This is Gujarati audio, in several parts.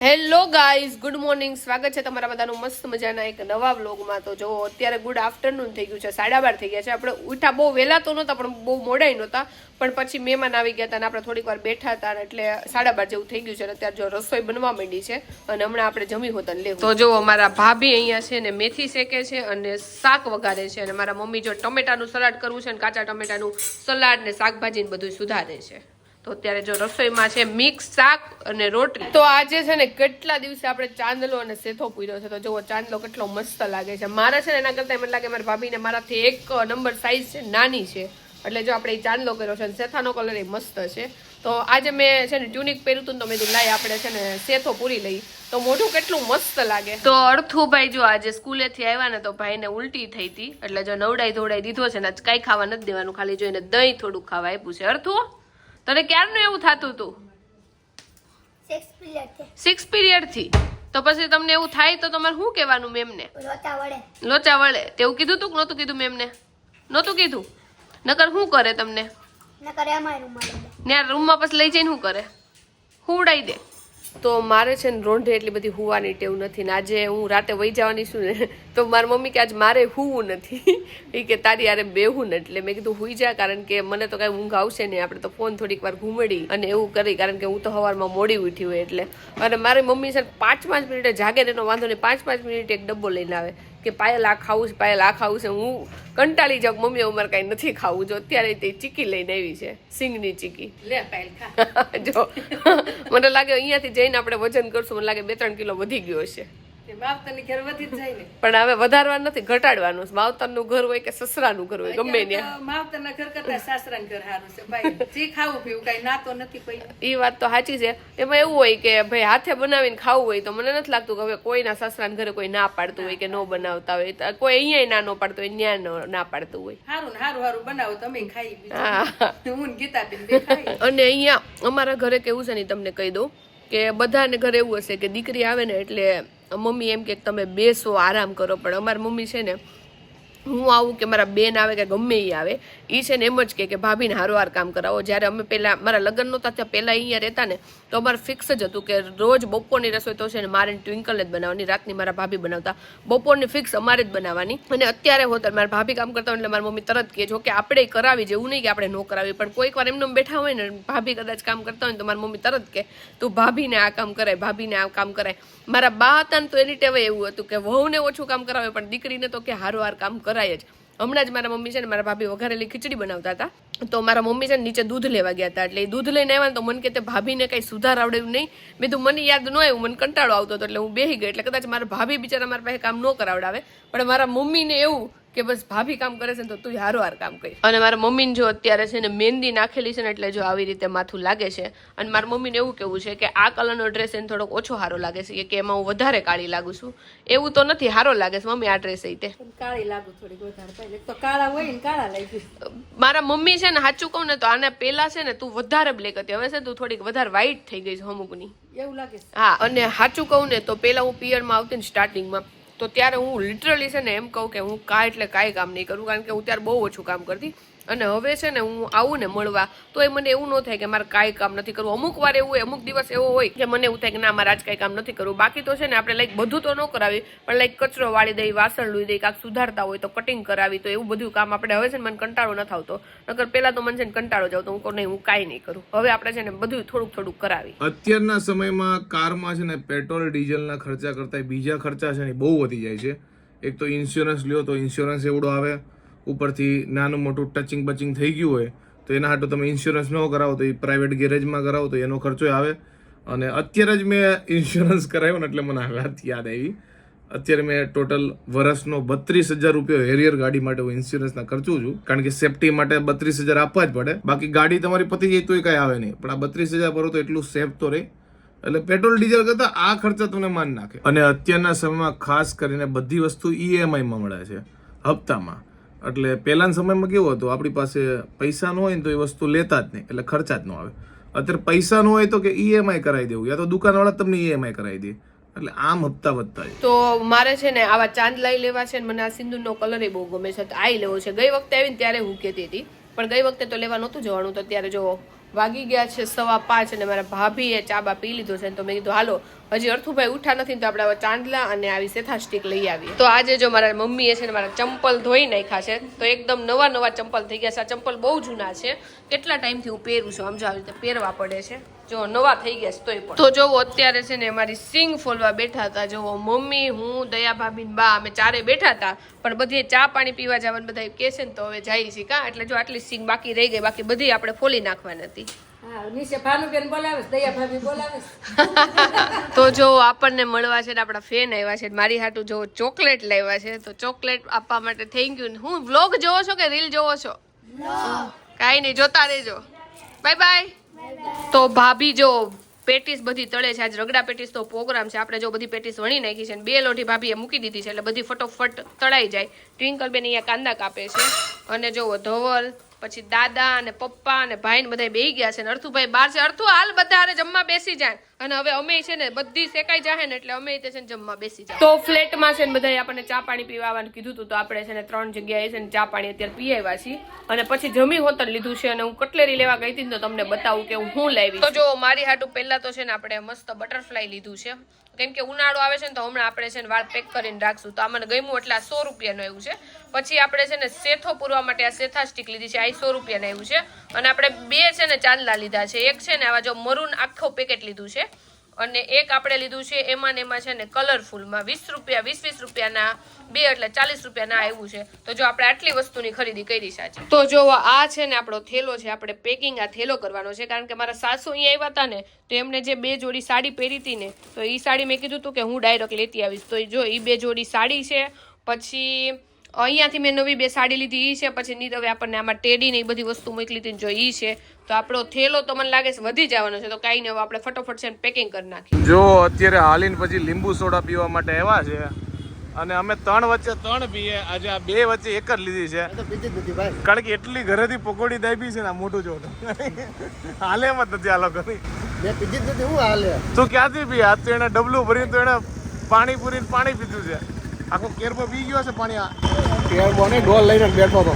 Hello guys, good morning. સ્વાગત છે તમારા બધાનું મસ્ત મજાના એક નવા વ્લોગમાં. તો જો અત્યારે ગુડ આફ્ટરનૂન થઈ ગયું છે, 12:30 થઈ ગયા છે. આપણે ઉઠા બહુ વહેલા તો નહોતા પણ બહુ મોડાઈ નહોતા, પણ પછી મહેમાન આવી ગયા હતા અને આપણે થોડીક વાર બેઠા હતા એટલે 12:30 જેવું થઈ ગયું છે. અત્યારે જો રસોઈ બનવા માંડી છે અને હમણાં આપણે જમી હોત ને લેવું. તો જો અમારા ભાભી અહીંયા છે ને મેથી શેકે છે અને શાક વઘારે છે, અને મારા મમ્મી જો ટમેટાનું સલાડ કરવું છે ને કાચા ટમેટાનું સલાડ ને શાકભાજી ને બધું સુધારે છે. તો અત્યારે જો રસોઈમાં છે મિક્સ શાક અને રોટલી. તો આજે છે ને કેટલા દિવસે આપણે ચાંદલો અને સેથો પૂર્યો છે. તો જુઓ ચાંદલો કેટલો મસ્ત લાગે છે. મારે છે ને એના કરતા એમ લાગે મારા ભાભીને મારાથી 1 નંબર સાઈઝ છે નાની છે, એટલે જો આપણે ચાંદલો કર્યો છે. સેથાનો કલર એ મસ્ત છે. તો આજે મેં છે ને ટ્યુનિક પહેર્યું હતું તો મેં કીધું લાય આપણે છે ને સેથો પૂરી લઈ, તો મોઢું કેટલું મસ્ત લાગે. તો અર્થુભાઈ જો આજે સ્કૂલેથી આવ્યા ને તો ભાઈને ઉલટી થઈ હતી, એટલે જો નવડાઈ ધોડાઈ દીધો છે ને. કઈ ખાવા નથી દેવાનું, ખાલી જોઈને દહીં થોડું ખાવા આપ્યું છે. અર્થુ તને ક્યારનું એવું થતું હતું? 6 પીરિયડ થી. તો પછી તમને એવું થાય તો તમારે શું કહેવાનું મેમને? લોચા વળે. તેવું કીધું તું કે નહોતું કીધું મેમને? નહોતું કીધું. નકર શું કરે તમને? રૂમમાં પછી લઈ જઈને શું કરે? હુવડાઈ દે. તો મારે છે ને રોંઢે એટલી બધી હુવાની ટેવ નથી ને આજે હું રાતે વહી જવાની છું ને તો મારી મમ્મી કે આજ મારે હુવું નથી, એ કે તારી યાર બેહું ને. એટલે મેં કીધું હુઈ જા, કારણ કે મને તો કાંઈ ઊંઘ આવશે નહીં. આપણે તો ફોન થોડીક વાર ઘૂમડી અને એવું કરી, કારણ કે હું તો સવારમાં મોડી ઉઠી હોય એટલે. અને મારી મમ્મી છે 5-5 મિનિટે જાગે ને એનો વાંધો નહીં, 5-5 મિનિટ એક ડબ્બો લઈને આવે કે પાયલ આ ખાવું છે, પાયલ આ ખાવું છે. હું કંટાળી જાઉં, મમ્મી અમારે કાંઈ નથી ખાવું. જો અત્યારે તે ચીકી લઈને આવી છે, સિંગની ચીકી. લે પાયલ ખા. જો મને લાગે અહીંયાથી જઈને આપણે વજન કરશું, મને લાગે 2-3 કિલો વધી ગયો હશે. માવતરની ઘર વધી જ જાય ને, પણ હવે વધારવાનું નથી, ઘટાડવાનું. માવતરનું ઘર હોય કે સસરાનું ઘર હોય, ગમે ત્યાં માવતરના ઘર કરતા સાસરાનું ઘર સારું છે ભાઈ. જે ખાવું પીવું કઈ નાતો નથી કોઈ. એ વાત તો સાચી છે. એમાં એવું હોય કે ભાઈ હાથે બનાવીને ખાવું હોય તો મને નથી લાગતું કે હવે કોઈના સાસરાના ઘરે કોઈ ના પાડતું હોય કે ન બનાવતા હોય. કોઈ અહીંયા ના પાડતું હોય, ત્યાં ના પાડતું હોય. સારું સારું બનાવો તમે ખાઈ. હું ગીતાબેન બે ખાઈ. અને અહીંયા અમારા ઘરે કેવું છે ને તમને કહી દઉં કે બધાને ઘરે એવું હશે કે દીકરી આવે ને એટલે મમ્મી એમ કે તમે બેસો આરામ કરો, પણ અમારી મમ્મી છે ને હું આવું કે મારા બેન આવે કે ગમે એ આવે એ છે ને એમ જ કે ભાભીને હારોહાર કામ કરાવો. જ્યારે અમે પહેલાં મારા લગ્ન નહોતા ત્યાં પહેલાં અહીંયા રહેતા ને તો અમારે ફિક્સ જ હતું કે રોજ બપોરની રસોઈ તો છે ને મારે ટ્વિંકલને જ બનાવવાની, રાતની મારા ભાભી બનાવતા, બપોરની ફિક્સ અમારે જ બનાવવાની. અને અત્યારે હોતા મારા ભાભી કામ કરતા હોય એટલે મારી મમ્મી તરત કહે જો કે આપણે કરાવી જેવું નહીં કે આપણે ન કરાવી, પણ કોઈક વાર એમને બેઠા હોય ને ભાભી કદાચ કામ કરતા હોય તો મારી મમ્મી તરત કે તું ભાભીને આ કામ કરાય, ભાભીને આ કામ કરાય. મારા બા હતા ને તો એની ટેવે એવું હતું કે વહુને ઓછું કામ કરાવે પણ દીકરીને તો કે હારોહાર કામ કરાય જ. હમણાં જ મારા મમ્મી છે ને મારા ભાભી વઘારેલી ખીચડી બનાવતા હતા, તો મારા મમ્મી છે ને નીચે દૂધ લેવા ગયા હતા, એટલે એ દૂધ લઈને આવ્યા તો મને કે તે ભાભીને કઈ સુધાર આવડ્યું નહીં. મેં તો મને યાદ ન આવ્યું, મને કંટાળો આવતો હતો એટલે હું બેસી ગઈ. એટલે કદાચ મારા ભાભી બિચારા મારા પાસે કામ ન કરાવડાવે, પણ મારા મમ્મીને એવું કે બસ ભાભી કામ કરે છે ને તો તું હારોહાર કામ કરી. અને મારા મમ્મીને જો અત્યારે છે ને મહેંદી નાખેલી છે ને એટલે જો આવી રીતે માથું લાગે છે. અને મારા મમ્મીને એવું કેવું છે કે આ કલરનો ડ્રેસ એને થોડોક ઓછો સારો લાગે છે કે એમાં હું વધારે કાળી લાગુ છું. એવું તો નથી, સારો લાગે છે મમ્મી આ ડ્રેસ. તે કાળી લાગુ થોડીક વધારે, તો કાળા હોય ને કાળા લાગી. મારા મમ્મી છે ને સાચું કહું ને તો આને પેલા છે ને તું વધારે બ્લેક હતી, હવે છે તું થોડીક વધારે વ્હાઈટ થઈ ગઈ છે અમુકની, એવું લાગે. હા, અને સાચું કહું ને તો પેલા હું પિયરમાં આવતી ને સ્ટાર્ટિંગમાં તો ત્યારે હું લિટરલી છે ને એમ કહું કે હું એટલે કાંઈ કામ નહીં કરું, કારણ કે હું ત્યારે બહુ ઓછું કામ કરતી. અને હવે છે ને હું આવું ને મળવા તો એ મને એવું ન થાય કે મારે કાંઈ કામ નથી કરવું. અમુક વાર એવું હોય, અમુક દિવસ એવો હોય કે મને એવું થાય કે ના મારે આજ કાંઈ કામ નથી કરવું. બાકી તો છે ને આપણે લાઈક બધું તો ન કરાવી, પણ લાઈક કચરો વાળી દઈ, વાસણ લઈ દઈ, કાંક સુધારતા હોય તો કટિંગ કરાવી, તો એવું બધું કામ આપણે હવે છે ને મને કંટાળો ન થતો. નકર પહેલા તો મને છે ને કંટાળો જાવ તો હું કહું નહીં હું કાંઈ નહીં કરું. હવે આપણે છે ને બધું થોડુંક થોડુંક કરાવી. અત્યારના સમયમાં કારમાં છે ને પેટ્રોલ ડીઝલના ખર્ચા કરતા બીજા ખર્ચા છે ને બહુ વધી જાય છે. એક તો ઇન્સ્યોરન્સ લ્યો તો ઇન્સ્યોરન્સ એવડો આવે, ઉપરથી નાનું મોટું ટચિંગ બચિંગ થઈ ગયું હોય તો એના હાટું તમે ઇન્સ્યોરન્સ ન કરાવો તો એ પ્રાઇવેટ ગેરેજમાં કરાવો તો એનો ખર્ચો આવે. અને અત્યારે જ મેં ઇન્સ્યોરન્સ કરાવ્યો ને એટલે મને વાત યાદ આવી. અત્યારે મેં ટોટલ વર્ષનો 32,000 રૂપિયા હેરિયર ગાડી માટે હું ઇન્સ્યોરન્સના ખર્ચું છું, કારણ કે સેફટી માટે 32,000 આપવા જ પડે. બાકી ગાડી તમારી પતી જાય તોય કાંઈ આવે નહીં, પણ આ 32,000 ભરો તો એટલું સેફ તો રહે. એટલે પેટ્રોલ ડીઝલ કરતા આ ખર્ચા તમને માન નાખે. અને અત્યારના સમયમાં ખાસ કરીને બધી વસ્તુ ઈએમઆઈમાં મળે છે, હપ્તામાં. એટલે પહેલાના સમયમાં કેવું હતું, આપણી પાસે પૈસા ન હોય ને તો એ વસ્તુ લેતા જ નહીં, એટલે ખર્ચા જ ન આવે. અત્યારે પૈસા ન હોય તો કે ઈએમઆઈ કરાવી દેવું, યા તો દુકાનવાળા તમને ઈએમઆઈ કરાવી દે, એટલે આમ હપ્તા વધતા. તો મારે છે ને આવા ચાંદલાઈ લેવા છે ને મને આ સિંદૂરનો કલર એ બહુ ગમે છે, તો આ લેવો છે. ગઈ વખતે આવીને ત્યારે હું કહેતી હતી, પણ ગઈ વખતે તો લેવા નહોતું જવાનું. તો ત્યારે જો વાગી ગયા છે 5:15 અને મારા ભાભીએ ચા બા પી લીધો છે, તો મેં કીધું હાલો હજી અર્થુભાઈ ઉઠા નથી ને તો આપણે ચાંદલા અને આવી સેથા સ્ટીક લઈ આવીએ. તો આજે જો મારા મમ્મીએ છે ને મારા ચંપલ ધોઈ નાખ્યા છે, તો એકદમ નવા ચંપલ થઈ ગયા છે. આ ચંપલ બહુ જૂના છે, કેટલા ટાઈમથી હું પહેરું છું, સમજો આવી રીતે પહેરવા પડે છે. જો નવા થઈ ગયા છે તોય પણ. તો જોવો અત્યારે છે ને મારી સિંગ ફોલવા બેઠા હતા. જોવો મમ્મી, હું, દયા ભાભી ને બા, અમે ચારે બેઠા હતા. પણ બધી ચા પાણી પીવા જવાનું બધા કહે છે ને તો હવે જાય છે કા. એટલે જો આટલી સિંગ બાકી રહી ગઈ, બાકી બધી આપણે ફોલી નાખવાની હતી. તો જો આપણને મળવા છે ને આપણા ફેન આવ્યા છે, મારી હાટુ જો ચોકલેટ લાવ્યા છે. તો ચોકલેટ આપવા માટે થેન્ક યુ. હું વ્લોગ જોવો છો કે રીલ જોવો છો? કાઈ નહીં, જોતા રહેજો. Bye bye. તો ભાભી જો પેટીસ બધી તળે છે. આજ રગડા પેટીસ તો પ્રોગ્રામ છે. આપણે જો બધી પેટીસ વણી નાખી છે, 2 લોઢી ભાભીએ મૂકી દીધી છે, એટલે બધી ફટોફટ તળાઈ જાય. ટ્વિંકલ બેન અહીંયા કાંદા કાપે છે. અને જો ધવલ, પછી દાદા અને પપ્પા અને ભાઈ ને બધા બેસી ગયા છે. ને અર્થુભાઈ બહાર છે. અર્થુ હાલ બધા જમવા બેસી જાય. અને હવે અમે છે ને બધી શેકાઈ જાય ને એટલે અમે છે ને જમવા બેસી જાય. તો ફ્લેટમાં છે ને બધા આપણને ચા પાણી પીવા આવવાનું કીધું હતું, તો આપણે છે ને 3 જગ્યાએ છે ને ચા પાણી અત્યારે પી આવ્યા છીએ. અને પછી જમી હોતર લીધું છે. અને હું કટલેરી લેવા ગઈ હતી તો તમને બતાવું કે હું લાવી. તો જો મારી હાટુ પહેલા તો છે ને આપણે મસ્ત બટરફ્લાય લીધું છે, કેમ કે ઉનાળો આવે છે ને તો હમણાં આપણે છે ને વાળ પેક કરીને રાખશું. તો આ મને ગમ્યું એટલે આ 100 રૂપિયાનું આવ્યું છે. પછી આપણે છે ને સેથો પૂરવા માટે આ સેથા સ્ટીક લીધી છે, આ 100 રૂપિયાનું આવ્યું છે. અને આપણે 2 છે ને ચાંદલા લીધા છે. એક છે ને આવા જો મરૂન આખો પેકેટ લીધું છે, અને એક આપણે લીધું છે એમાં છે ને કલરફુલમાં 20 રૂપિયા 20 રૂપિયાના 2 એટલે 40 રૂપિયાના આવ્યું છે. તો જો આપણે આટલી વસ્તુની ખરીદી કરી છે. તો જો આ છે ને આપણો થેલો છે, આપણે પેકિંગ આ થેલો કરવાનો છે. કારણ કે મારા સાસુ અહીંયા આવ્યા હતા ને તો એમને જે 2 જોડી સાડી પહેરી હતી ને, તો એ સાડી મેં કીધું હતું કે હું ડાયરેક્ટ લેતી આવીશ. તો જો એ 2 જોડી સાડી છે. પછી અહીંયાથી મેં નવી 2 સાડી લીધી, એ છે. પછી નીરવે આપણને આમાં ટેડી ને એ બધી વસ્તુ મોકલી હતી, જો એ છે. તો આપણો થેલો તો મને લાગે છે વધી જવાનો છે. તો કાંઈ નહીં, હવે આપણે ફટોફટ છે પેકિંગ કરી નાખીએ. જો અત્યારે હાલીને પછી લીંબુ સોડા પીવા માટે આવ્યા છે. અને અમે 3 વચ્ચે 3 પીએ. આજે આ 2 વચ્ચે એક જ લીધી છે, કારણ કે એટલી ઘરેથી પકોડી દાબી છે ને મોટું જો હાલે એમ જ નથી. હાલો કરી તું ક્યાંથી પી? આજ તો એને ડબલું ભરીને તો એને પાણી પૂરીને પાણી પીધું છે. આખો કેરબો પી ગયો છે પાણી. કેરબો ને ડોલ લઈને બેઠો હતો.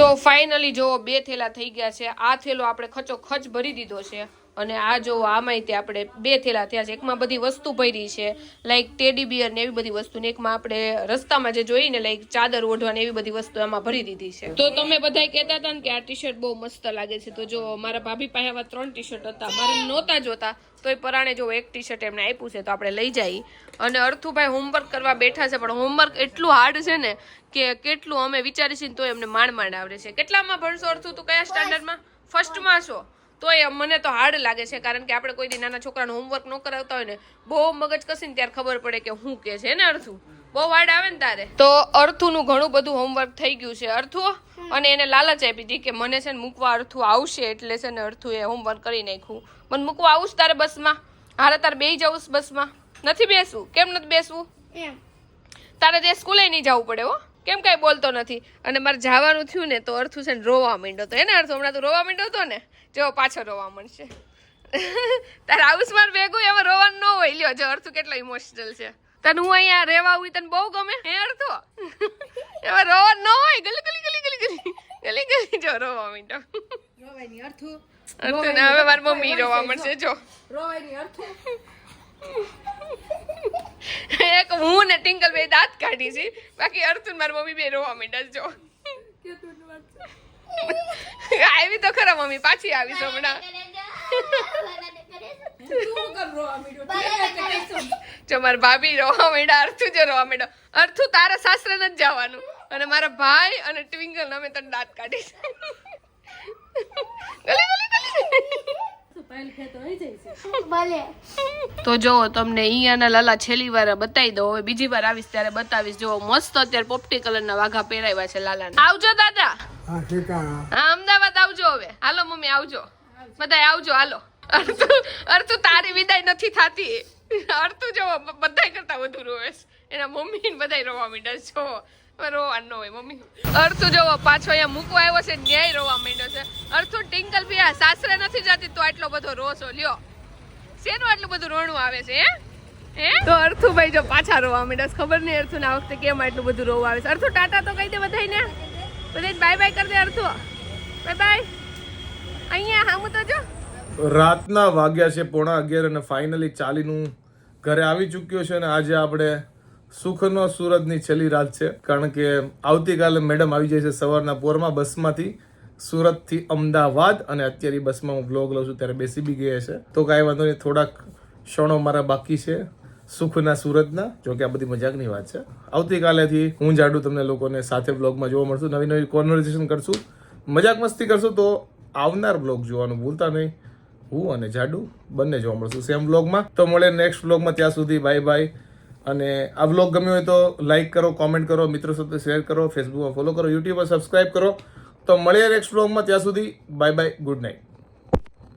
તો ફાઇનલી જો 2 થેલા થઈ ગયા છે. આ થેલો આપણે ખચોખચ ભરી દીધો છે. અને આ જો આમાંય તે આપણે 2 થેલા થયા છે. એકમાં બધી વસ્તુ ભરી છે, લાઈક ટેડી બિયર ને એવી બધી વસ્તુ. ને એકમાં આપણે રસ્તામાં જે જોઈને લાઈક ચાદર ઓઢવા ને એવી બધી વસ્તુ એમાં ભરી દીધી છે. તો તમે બધા કહેતા હતા ને કે આ ટી શર્ટ બહુ મસ્ત લાગે છે. તો જો મારા ભાભી પાસે આવા 3 ટી શર્ટ હતા, મારે નહોતા જોતા, તો એ પરાણે જો એક ટી શર્ટ એમને આપ્યું છે, તો આપણે લઈ જઈએ. અને અર્થુભાઈ હોમવર્ક કરવા બેઠા છે, પણ હોમવર્ક એટલું હાર્ડ છે ને કે કેટલું અમે વિચારીશું તો એમને માંડ આવડે છે. કેટલામાં ભણશો અર્થુ? તું કયા સ્ટાન્ડર્ડમાં? ફર્સ્ટમાં છો? તોય મને તો હાર્ડ લાગે છે, કારણ કે આપણે કોઈ દી નાના છોકરાનું હોમવર્ક ન કરાવતા હોય ને, બહુ મગજ કસીને ત્યારે ખબર પડે કે હું કે છે ને અર્થુ, બહુ હાર્ડ આવે ને તારે. તો અર્થુનું ઘણું બધું હોમવર્ક થઈ ગયું છે અર્થુ, અને એને લાલચ આપી હતી કે મને છે ને મૂકવા અર્થુ આવશે. એટલે છે ને અર્થુએ હોમવર્ક કરી નાખ્યું. મને મૂકવા આવું તારે બસમાં? હારે તારે બેસી જવું બસમાં? નથી બેસવું? કેમ નથી બેસવું? તારે તે સ્કૂલે નહીં જવું પડે હો. કેમ કાંઈ બોલતો નથી? અને મારે જવાનું થયું ને તો અર્થુ છે ને રોવા માંડ્યો તો. એને અર્થુ હમણાં તો રોવા માંડ્યો હતો ને, જો પાછો રોવા મળશે. તારે આયુષ્માન ભેગું એમાં રોવાનું ન હોય. લ્યો જો અર્થુ કેટલો ઇમોશનલ છે. તને હું અહીંયા રહેવા આવું તને બહુ ગમે હે અર્થુ? એમાં રોવાનું ન હોય. ગલી ગલી ગલી ગલી ગલી ગલી ગલી જો રોવા માંડ્યો. અર્થુ ને હવે મારી મમ્મી રોવા મળશે. જો એક હું ને ટિંકલ બે દાંત કાઢી છે, બાકી અર્થુ મારી મમ્મી બે રોવા માંડ્યા. જો આવી તો ખરા મમ્મી, પાછી આવી છો હમણાં. જો મારા ભાભી રોવા માંડ્યા, અર્થુ જો રોવા માંડ્યો. અર્થુ તારા સાસરે નથી જવાનું, અને મારા ભાઈ અને ટ્વિંકલ અમે તને દાંત કાઢીશ. તો જો તમને અહીંયાના લાલા છેલ્લી વાર બતાવી દો. હવે બીજી વાર આવીશ ત્યારે બતાવીશ. જો મસ્ત અત્યારે પોપટી કલરના વાઘા પહેરાવ્યા છે લાલાને. આવજો દાદા. હા અમદાવાદ આવજો હવે. હાલો મમ્મી આવજો, બધા આવજો. હાલો અર્થુ તારી વિદાય નથી થતી. અર્થુ જો બધા કરતા વધુ રોવે છે. એના મમ્મી ને બધા રોવા માંડ્યા. જો રોવા ન હોય મમ્મી. અર્થુ જો પાછો અહીંયા મૂકવા આવ્યો છે, ન્યાય રોવા માંડ્યો છે. અર્થુ ટિંકલ ભી આ સાસરે નથી જતી તો આટલો બધો રોસો. લ્યો શેનું આટલું બધું રોણું આવે છે હે? તો અર્થુભાઈ જો પાછા રોવા માંડ્યા. ખબર નહીં અર્થુ ને આ વખતે કેમ આટલું બધું રોવા આવે છે. અર્થુ ટાટા તો કહી દે બધાને, બધાને બાય બાય કરી દે. અર્થુ બાય બાય. અહીંયા હામું તો જો રાતના વાગ્યા છે 11:15 અને ફાઇનલી ચાલીનું ઘરે આવી ચૂક્યો છે અને આજે આપણે સુખનો સુરતની છેલ્લી રાત છે કારણ કે આવતીકાલે મેડમ આવી જાય છે સવારના પોરમાં બસમાંથી સુરતથી અમદાવાદ અને અત્યારે ઈ બસમાં હું વ્લોગ લઉં છું ત્યારે બેસી બી ગયા છે તો કાંઈ વાંધો નહીં થોડાક ક્ષણો મારા બાકી છે સુખના સુરતના જો કે આ બધી મજાકની વાત છે આવતીકાલેથી હું જાડું તમને લોકોને સાથે વ્લોગમાં જોવા મળશું નવી નવી કોન્વર્ઝેશન કરશું મજાક મસ્તી કરશું તો આવનાર બ્લોગ જોવાનું ભૂલતા નહીં હું અને જાડુ બંને જોવા મળશું સેમ વ્લોગમાં તો મળે નેક્સ્ટ વ્લોગમાં ત્યાં સુધી બાય બાય અને આ વ્લોગ ગમ્યો હોય તો લાઈક કરો કોમેન્ટ કરો મિત્રો સાથે શેર કરો ફેસબુકમાં ફોલો કરો યુટ્યુબ પર સબસ્ક્રાઇબ કરો તો મળીએ નેક્સ્ટ વ્લોગમાં ત્યાં સુધી બાય બાય ગુડ નાઇટ